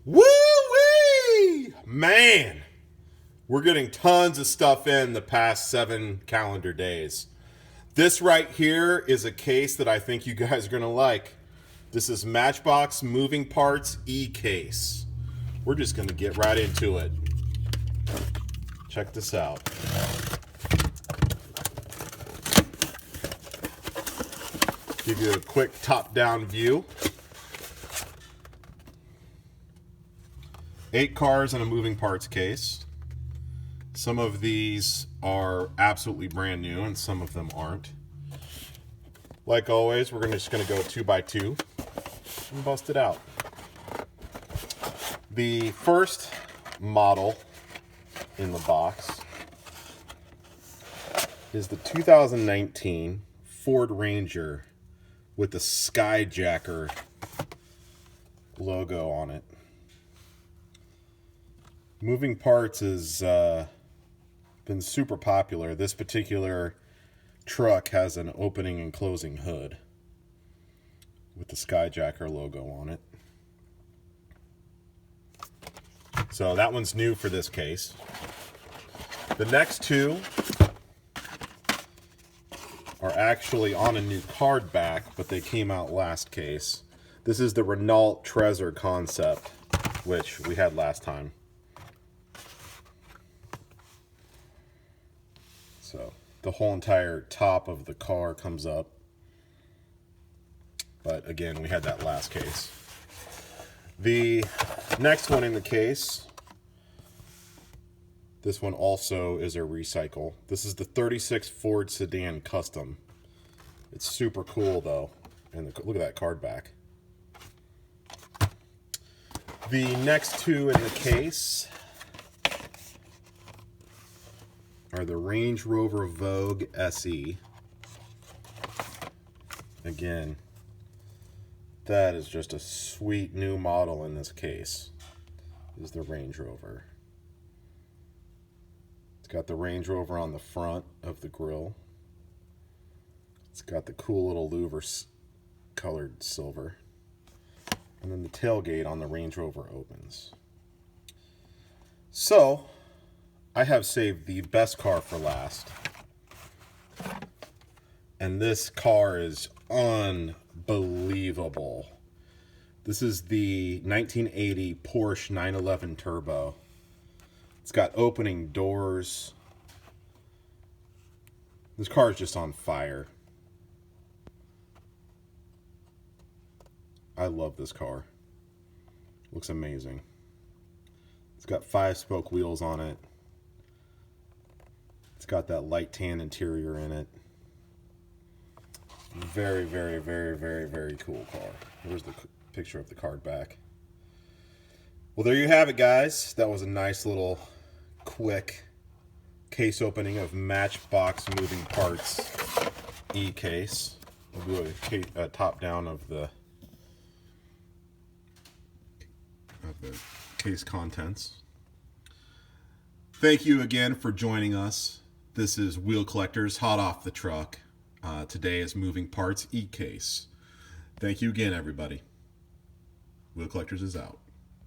Woo-wee! Man, we're getting tons of stuff in the past 7 calendar days. This right here is a case that I think you guys are going to like. This is Matchbox Moving Parts E case. We're just going to get right into it. Check this out. Give you a quick top-down view. 8 cars in a moving parts case. Some of these are absolutely brand new and some of them aren't. Like always, we're just going to go 2 by 2 and bust it out. The first model in the box is the 2019 Ford Ranger with the Skyjacker logo on it. Moving parts has been super popular. This particular truck has an opening and closing hood with the Skyjacker logo on it. So that one's new for this case. The next 2 are actually on a new card back, but they came out last case. This is the Renault Trezor concept, which we had last time. So the whole entire top of the car comes up. But again, we had that last case. The next one in the case, this one also is a recycle. This is the 36 Ford Sedan Custom. It's super cool though. And look at that card back. The next 2 in the case are the Rover SE. Again, that is just a sweet new model in this case. This is the Range Rover. It's got the Range Rover on the front of the grille. It's got the cool little louver colored silver. And then the tailgate on the Range Rover opens. So, I have saved the best car for last. And this car is unbelievable. This is the 1980 Porsche 911 Turbo. It's got opening doors. This car is just on fire. I love this car. Looks amazing. It's got 5-spoke wheels on it. It's got that light tan interior in it. Very, very, very, very, very cool car. Here's the picture of the card back. Well, there you have it, guys. That was a nice little quick case opening of Matchbox Moving Parts E case. We'll do a top down of the case contents. Thank you again for joining us. This is Wheel Collectors, hot off the truck. Today is Moving Parts E case. Thank you again, everybody. Wheel Collectors is out.